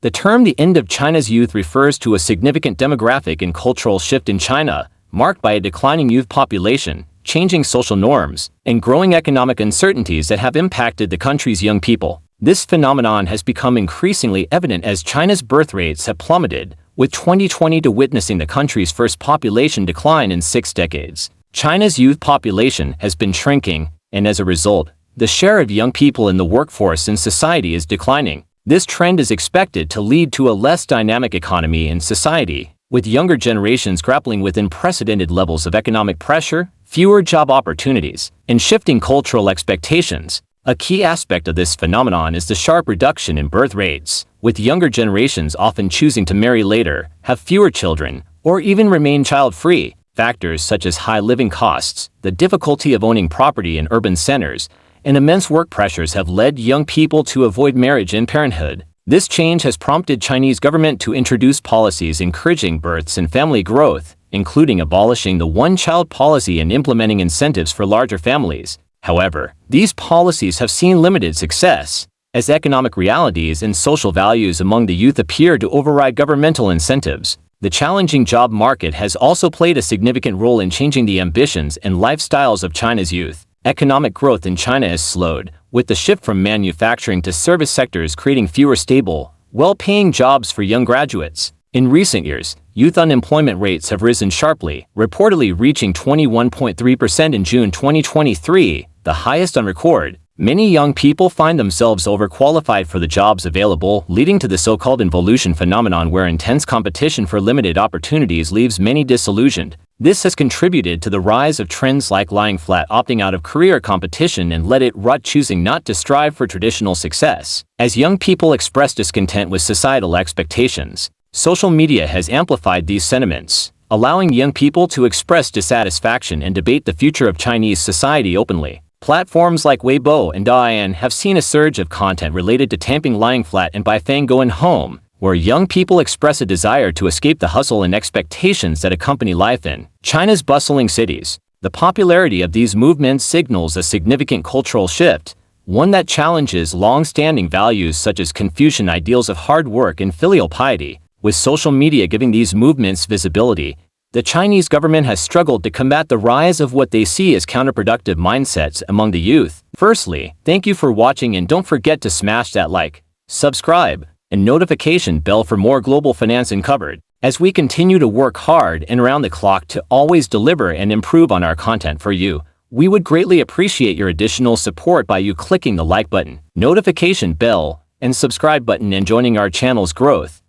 The term "the end of China's youth" refers to a significant demographic and cultural shift in China, marked by a declining youth population, changing social norms, and growing economic uncertainties that have impacted the country's young people. This phenomenon has become increasingly evident as China's birth rates have plummeted, with 2020 witnessing the country's first population decline in 6 decades. China's youth population has been shrinking, and as a result, the share of young people in the workforce in society is declining. This trend is expected to lead to a less dynamic economy and society, with younger generations grappling with unprecedented levels of economic pressure, fewer job opportunities, and shifting cultural expectations. A key aspect of this phenomenon is the sharp reduction in birth rates, with younger generations often choosing to marry later, have fewer children, or even remain child-free. Factors such as high living costs, the difficulty of owning property in urban centers, and immense work pressures have led young people to avoid marriage and parenthood. This change has prompted Chinese government to introduce policies encouraging births and family growth, including abolishing the one-child policy and implementing incentives for larger families. However, these policies have seen limited success, as economic realities and social values among the youth appear to override governmental incentives. The challenging job market has also played a significant role in changing the ambitions and lifestyles of China's youth. Economic growth in China has slowed, with the shift from manufacturing to service sectors creating fewer stable, well-paying jobs for young graduates. In recent years, youth unemployment rates have risen sharply, reportedly reaching 21.3% in June 2023, the highest on record. Many young people find themselves overqualified for the jobs available, leading to the so-called involution phenomenon where intense competition for limited opportunities leaves many disillusioned. This has contributed to the rise of trends like lying flat, opting out of career competition, and let it rot, choosing not to strive for traditional success. As young people express discontent with societal expectations, social media has amplified these sentiments, allowing young people to express dissatisfaction and debate the future of Chinese society openly. Platforms like Weibo and Douyin have seen a surge of content related to tamping, lying flat, and Baifeng going home, where young people express a desire to escape the hustle and expectations that accompany life in China's bustling cities. The popularity of these movements signals a significant cultural shift, one that challenges long-standing values such as Confucian ideals of hard work and filial piety. With social media giving these movements visibility, the Chinese government has struggled to combat the rise of what they see as counterproductive mindsets among the youth. Firstly, thank you for watching, and don't forget to smash that like, subscribe, and notification bell for more global finance uncovered, as we continue to work hard and around the clock to always deliver and improve on our content for you. We would greatly appreciate your additional support by you clicking the like button, notification bell, and subscribe button and joining our channel's growth.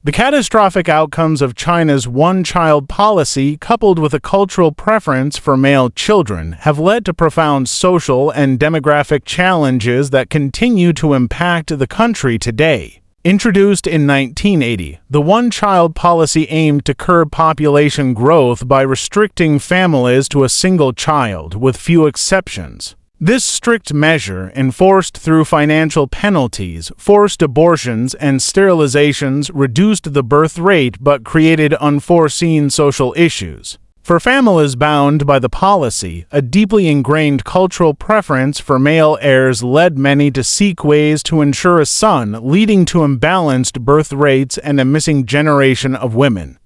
The catastrophic outcomes of China's one-child policy, coupled with a cultural preference for male children, have led to profound social and demographic challenges that continue to impact the country today. Introduced in 1980, the one-child policy aimed to curb population growth by restricting families to a single child, with few exceptions. This strict measure, enforced through financial penalties, forced abortions, and sterilizations, reduced the birth rate but created unforeseen social issues. For families bound by the policy, a deeply ingrained cultural preference for male heirs led many to seek ways to ensure a son, leading to imbalanced birth rates and a missing generation of women.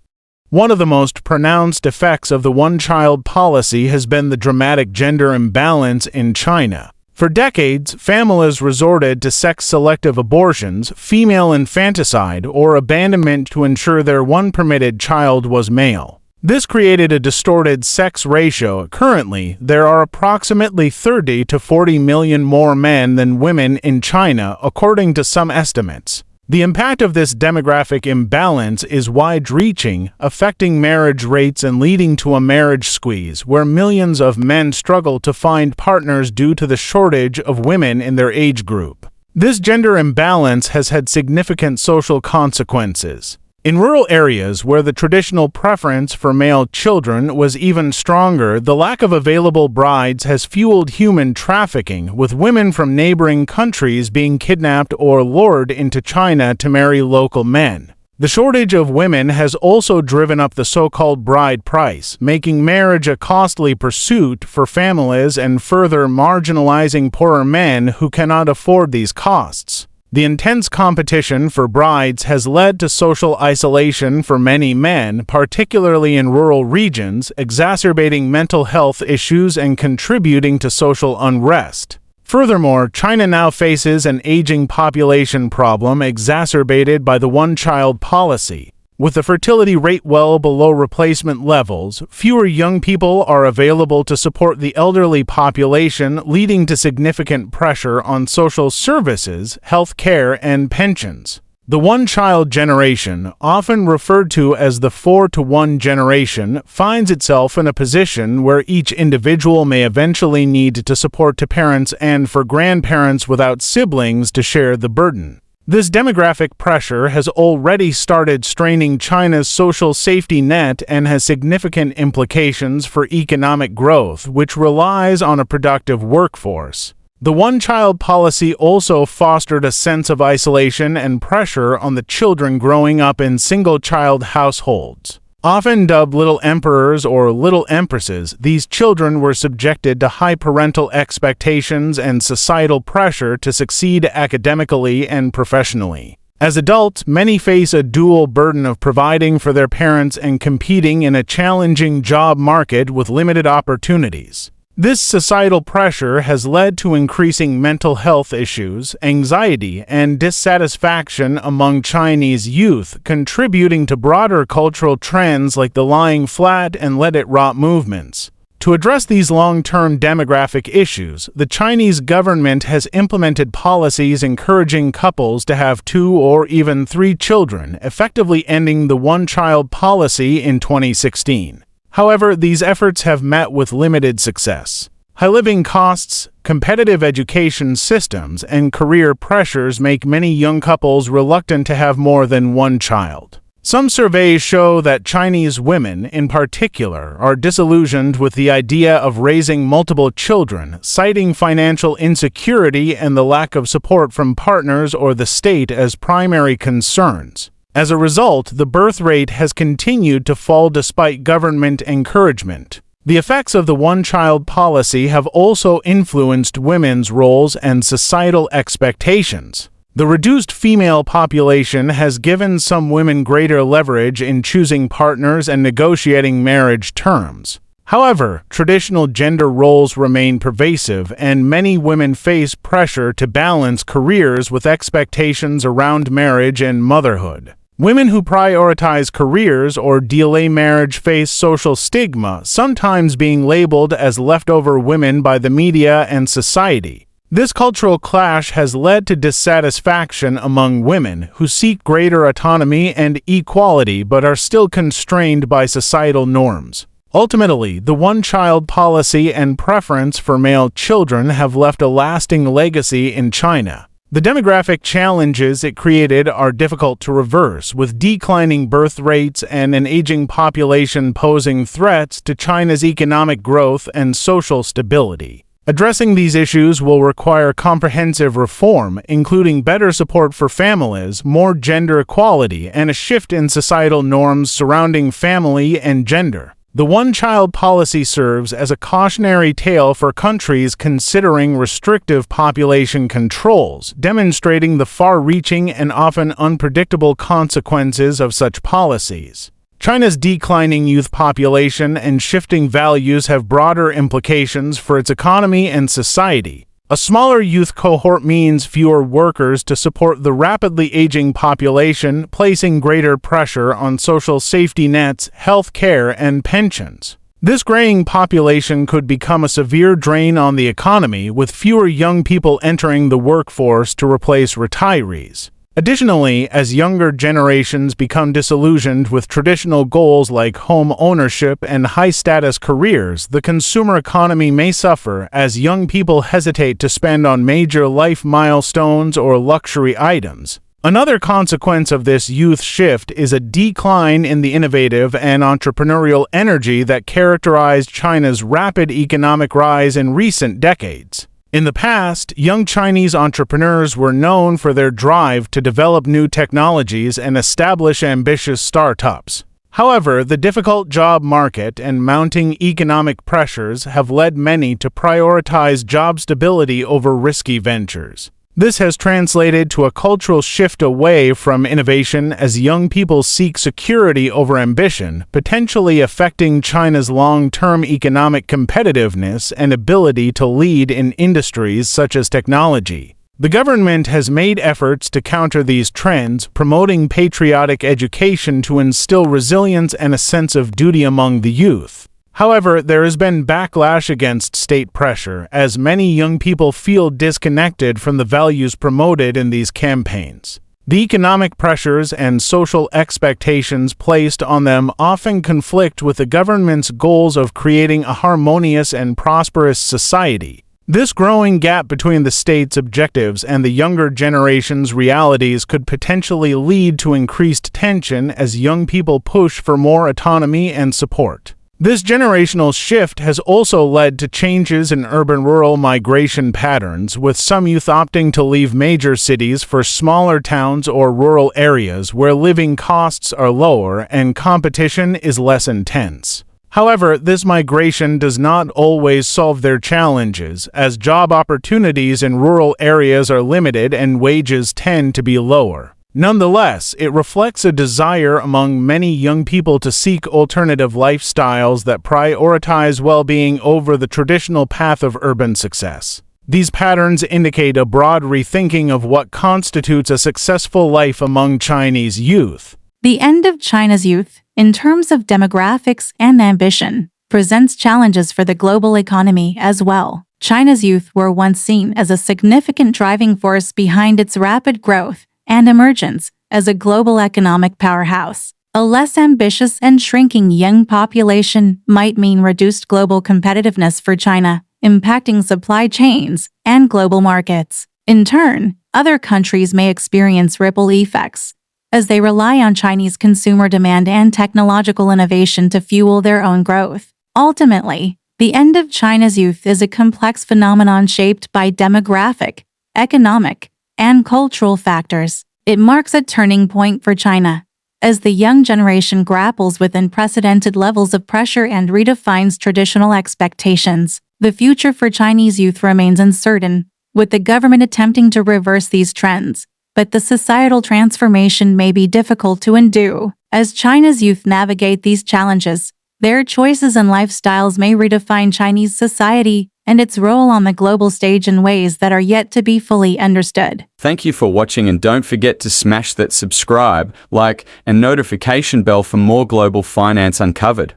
One of the most pronounced effects of the one-child policy has been the dramatic gender imbalance in China. For decades, families resorted to sex-selective abortions, female infanticide, or abandonment to ensure their one permitted child was male. This created a distorted sex ratio. Currently, there are approximately 30 to 40 million more men than women in China, according to some estimates. The impact of this demographic imbalance is wide-reaching, affecting marriage rates and leading to a marriage squeeze, where millions of men struggle to find partners due to the shortage of women in their age group. This gender imbalance has had significant social consequences. In rural areas where the traditional preference for male children was even stronger, the lack of available brides has fueled human trafficking, with women from neighboring countries being kidnapped or lured into China to marry local men. The shortage of women has also driven up the so-called bride price, making marriage a costly pursuit for families and further marginalizing poorer men who cannot afford these costs. The intense competition for brides has led to social isolation for many men, particularly in rural regions, exacerbating mental health issues and contributing to social unrest. Furthermore, China now faces an aging population problem exacerbated by the one-child policy. With the fertility rate well below replacement levels, fewer young people are available to support the elderly population, leading to significant pressure on social services, health care, and pensions. The one-child generation, often referred to as the 4-to-1 generation, finds itself in a position where each individual may eventually need to support two parents and for grandparents without siblings to share the burden. This demographic pressure has already started straining China's social safety net and has significant implications for economic growth, which relies on a productive workforce. The one-child policy also fostered a sense of isolation and pressure on the children growing up in single-child households. Often dubbed little emperors or little empresses, these children were subjected to high parental expectations and societal pressure to succeed academically and professionally. As adults, many face a dual burden of providing for their parents and competing in a challenging job market with limited opportunities. This societal pressure has led to increasing mental health issues, anxiety, and dissatisfaction among Chinese youth, contributing to broader cultural trends like the lying flat and let it rot movements. To address these long-term demographic issues, the Chinese government has implemented policies encouraging couples to have 2 or even 3 children, effectively ending the one-child policy in 2016. However, these efforts have met with limited success. High living costs, competitive education systems, and career pressures make many young couples reluctant to have more than one child. Some surveys show that Chinese women, in particular, are disillusioned with the idea of raising multiple children, citing financial insecurity and the lack of support from partners or the state as primary concerns. As a result, the birth rate has continued to fall despite government encouragement. The effects of the one-child policy have also influenced women's roles and societal expectations. The reduced female population has given some women greater leverage in choosing partners and negotiating marriage terms. However, traditional gender roles remain pervasive, and many women face pressure to balance careers with expectations around marriage and motherhood. Women who prioritize careers or delay marriage face social stigma, sometimes being labeled as leftover women by the media and society. This cultural clash has led to dissatisfaction among women who seek greater autonomy and equality but are still constrained by societal norms. Ultimately, the one-child policy and preference for male children have left a lasting legacy in China. The demographic challenges it created are difficult to reverse, with declining birth rates and an aging population posing threats to China's economic growth and social stability. Addressing these issues will require comprehensive reform, including better support for families, more gender equality, and a shift in societal norms surrounding family and gender. The one-child policy serves as a cautionary tale for countries considering restrictive population controls, demonstrating the far-reaching and often unpredictable consequences of such policies. China's declining youth population and shifting values have broader implications for its economy and society. A smaller youth cohort means fewer workers to support the rapidly aging population, placing greater pressure on social safety nets, health care, and pensions. This graying population could become a severe drain on the economy, with fewer young people entering the workforce to replace retirees. Additionally, as younger generations become disillusioned with traditional goals like home ownership and high-status careers, the consumer economy may suffer as young people hesitate to spend on major life milestones or luxury items. Another consequence of this youth shift is a decline in the innovative and entrepreneurial energy that characterized China's rapid economic rise in recent decades. In the past, young Chinese entrepreneurs were known for their drive to develop new technologies and establish ambitious startups. However, the difficult job market and mounting economic pressures have led many to prioritize job stability over risky ventures. This has translated to a cultural shift away from innovation as young people seek security over ambition, potentially affecting China's long-term economic competitiveness and ability to lead in industries such as technology. The government has made efforts to counter these trends, promoting patriotic education to instill resilience and a sense of duty among the youth. However, there has been backlash against state pressure, as many young people feel disconnected from the values promoted in these campaigns. The economic pressures and social expectations placed on them often conflict with the government's goals of creating a harmonious and prosperous society. This growing gap between the state's objectives and the younger generation's realities could potentially lead to increased tension as young people push for more autonomy and support. This generational shift has also led to changes in urban-rural migration patterns, with some youth opting to leave major cities for smaller towns or rural areas where living costs are lower and competition is less intense. However, this migration does not always solve their challenges, as job opportunities in rural areas are limited and wages tend to be lower. Nonetheless, it reflects a desire among many young people to seek alternative lifestyles that prioritize well-being over the traditional path of urban success. These patterns indicate a broad rethinking of what constitutes a successful life among Chinese youth. The end of China's youth, in terms of demographics and ambition, presents challenges for the global economy as well. China's youth were once seen as a significant driving force behind its rapid growth and emergence as a global economic powerhouse. A less ambitious and shrinking young population might mean reduced global competitiveness for China, impacting supply chains and global markets. In turn, other countries may experience ripple effects, as they rely on Chinese consumer demand and technological innovation to fuel their own growth. Ultimately, the end of China's youth is a complex phenomenon shaped by demographic, economic, and cultural factors. It marks a turning point for China, as the young generation grapples with unprecedented levels of pressure and redefines traditional expectations. The future for Chinese youth remains uncertain, with the government attempting to reverse these trends, but the societal transformation may be difficult to undo. As China's youth navigate these challenges, their choices and lifestyles may redefine Chinese society and its role on the global stage in ways that are yet to be fully understood. Thank you for watching, and don't forget to smash that subscribe, like, and notification bell for more global finance uncovered.